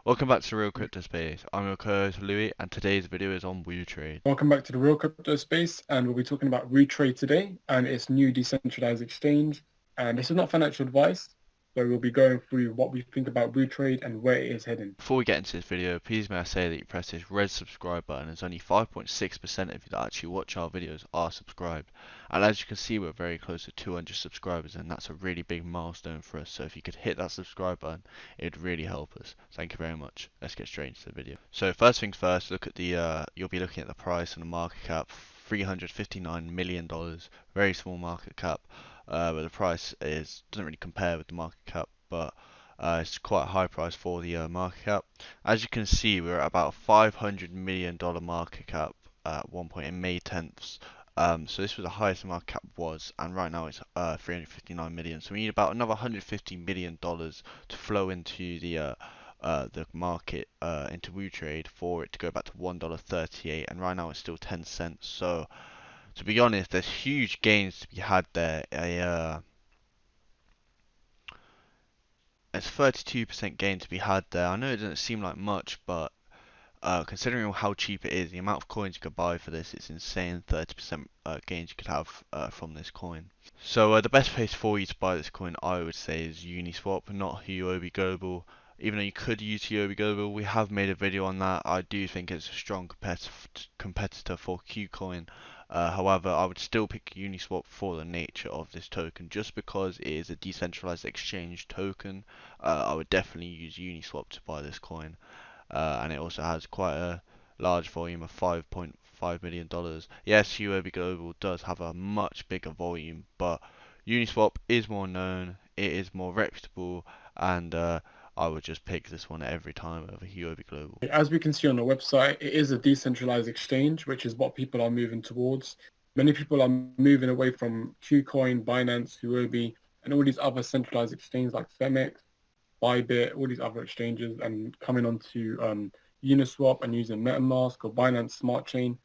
Welcome back to Real Crypto Space. I'm your co-host Louis, and today's video is on WooTrade. Welcome back to the Real Crypto Space, and we'll be talking about retrade today and its new decentralized exchange. And this is not financial advice, so we'll be going through what we think about retrade and where it is heading. Before we get into this video, please may I say that you press this red subscribe button, as only 5.6% of you that actually watch our videos are subscribed. And as you can see, we're very close to 200 subscribers, and that's a really big milestone for us. So if you could hit that subscribe button, it would really help us. Thank you very much. Let's get straight into the video. So first things first, look at the you'll be looking at the price and the market cap. $359 million, very small market cap, but the price doesn't really compare with the market cap, but it's quite a high price for the market cap. As you can see, we're at about $500 million market cap at one point in May 10th. So this was the highest the market cap was, and right now it's 359 million. So we need about another $150 million to flow into the market, into WooTrade, for it to go back to $1.38, and right now it's still 10 cents. So to be honest, there's huge gains to be had there. There's 32% gain to be had there. I know it doesn't seem like much, but considering how cheap it is, the amount of coins you could buy for this, it's insane. 30% gains you could have from this coin. So the best place for you to buy this coin, I would say, is Uniswap, not Huobi Global. Even though you could use Huobi Global, we have made a video on that. I do think it's a strong competitor for Qcoin. However, I would still pick Uniswap for the nature of this token, just because it is a decentralized exchange token. I would definitely use Uniswap to buy this coin, and it also has quite a large volume of $5.5 million. Yes, UOB Global does have a much bigger volume, but Uniswap is more known, it is more reputable, and I would just pick this one every time over UOB Global. As we can see on the website, it is a decentralized exchange, which is what people are moving towards. Many people are moving away from Qcoin, Binance, Huobi, and all these other centralized exchanges like Femex, Bybit, all these other exchanges, and coming onto Uniswap and using MetaMask or Binance Smart Chain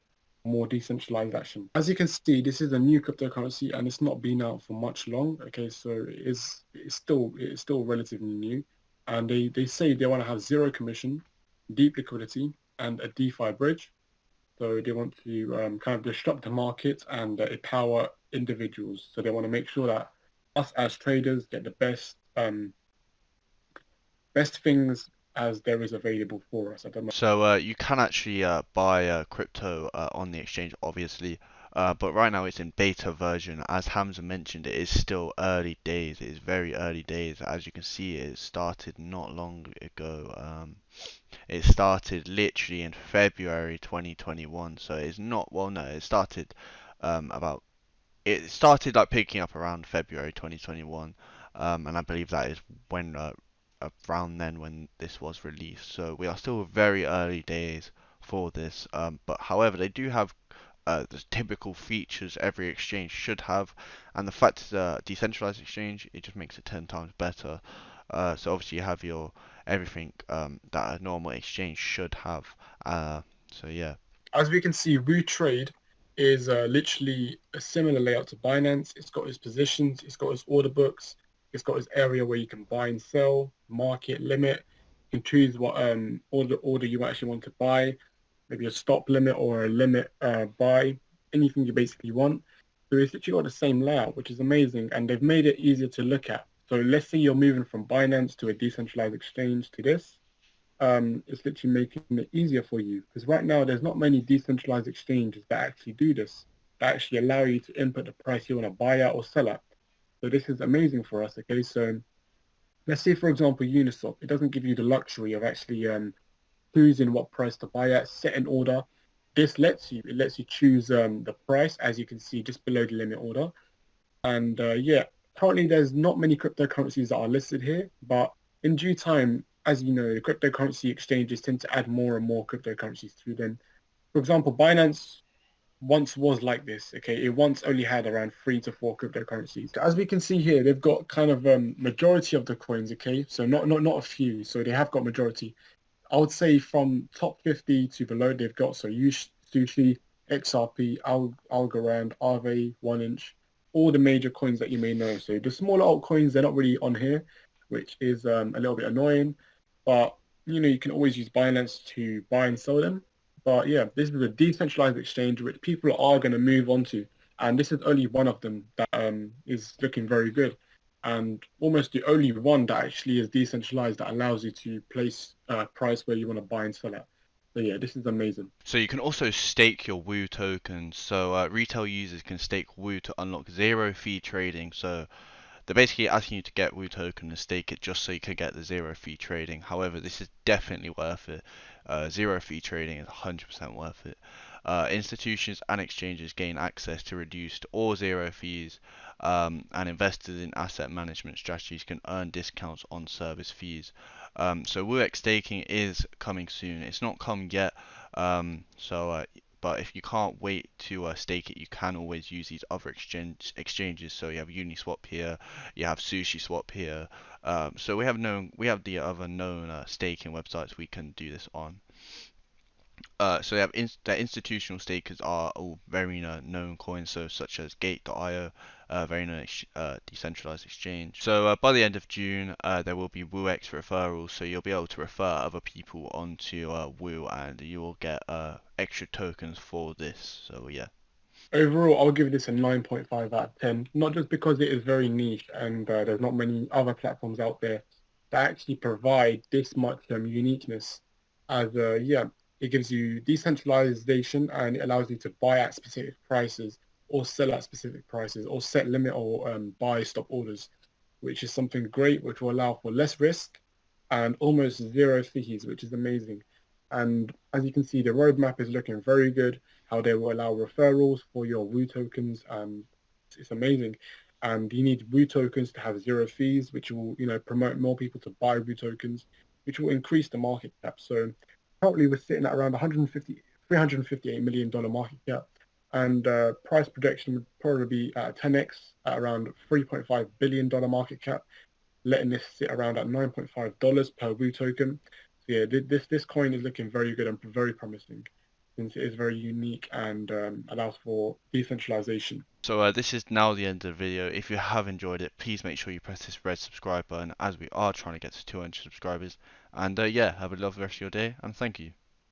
for more decentralized action. As you can see, this is a new cryptocurrency and it's not been out for much long. Okay, so it's still relatively new, and they say they want to have zero commission, deep liquidity, and a DeFi bridge. So they want to kind of disrupt the market and empower individuals. So they want to make sure that us as traders get the best things as there is available for us at the moment. So you can actually buy crypto on the exchange, obviously, but right now it's in beta version. As Hamza mentioned, it is still early days. It is very early days. As you can see, it started not long ago. It started literally in February 2021. So it's not, well, no, it started about it started like picking up around February 2021, and I believe that is when around then when this was released. So we are still very early days for this, but however, they do have the typical features every exchange should have, and the fact it's a decentralized exchange, it just makes it 10 times better. So obviously you have your everything that a normal exchange should have. So yeah. As we can see, retrade is literally a similar layout to Binance. It's got its positions, it's got its order books, it's got its area where you can buy and sell, market limit. You can choose what order you actually want to buy, maybe a stop limit or a limit buy, anything you basically want. So it's literally got the same layout, which is amazing, and they've made it easier to look at. So let's say you're moving from Binance to a decentralized exchange to this. It's literally making it easier for you, because right now there's not many decentralized exchanges that actually do this, that actually allow you to input the price you want to buy at or sell at. So this is amazing for us. Okay, so let's say, for example, Uniswap, it doesn't give you the luxury of actually choosing what price to buy at, set an order. This lets you, it lets you choose the price, as you can see just below the limit order. And yeah, currently there's not many cryptocurrencies that are listed here, but in due time, as you know, the cryptocurrency exchanges tend to add more and more cryptocurrencies to them. For example, Binance once was like this. Okay, it once only had around 3 to 4 cryptocurrencies. As we can see here, they've got kind of majority of the coins. Okay, so not a few. So they have got majority. I would say from top 50 to below, they've got so Sushi, XRP, Algorand, Aave, 1inch, all the major coins that you may know. So the smaller altcoins, they're not really on here, which is a little bit annoying. But you can always use Binance to buy and sell them. But yeah, this is a decentralized exchange which people are going to move on to. And this is only one of them that is looking very good. And almost the only one that actually is decentralized that allows you to place a price where you want to buy and sell at. So yeah, this is amazing. So you can also stake your Woo tokens. So retail users can stake Woo to unlock zero fee trading. So they're basically asking you to get Woo token and stake it just so you can get the zero fee trading. However, this is definitely worth it. Zero fee trading is 100% worth it. Institutions and exchanges gain access to reduced or zero fees, and investors in asset management strategies can earn discounts on service fees. So WooX staking is coming soon. It's not come yet, but if you can't wait to stake it, you can always use these other exchanges. So you have Uniswap here, you have SushiSwap here. So we have the other known staking websites we can do this on. So they have their institutional stakers are all very known coins, so such as Gate.io, very known decentralized exchange. So by the end of June, there will be WooX referrals, so you'll be able to refer other people onto Woo, and you will get extra tokens for this. So yeah. Overall, I'll give this a 9.5 out of 10, not just because it is very niche and there's not many other platforms out there that actually provide this much uniqueness. As yeah, it gives you decentralization and it allows you to buy at specific prices or sell at specific prices or set limit or buy stop orders, which is something great, which will allow for less risk and almost zero fees, which is amazing. And as you can see, the roadmap is looking very good, how they will allow referrals for your Woo tokens. It's amazing. And you need Woo tokens to have zero fees, which will, promote more people to buy Woo tokens, which will increase the market cap. So currently we're sitting at around $358 million market cap. And price projection would probably be at 10x at around $3.5 billion market cap, letting this sit around at $9.5 per Woo token. So yeah, this coin is looking very good and very promising since it is very unique and allows for decentralization. So this is now the end of the video. If you have enjoyed it, please make sure you press this red subscribe button as we are trying to get to 200 subscribers. And yeah, have a lovely rest of your day and thank you.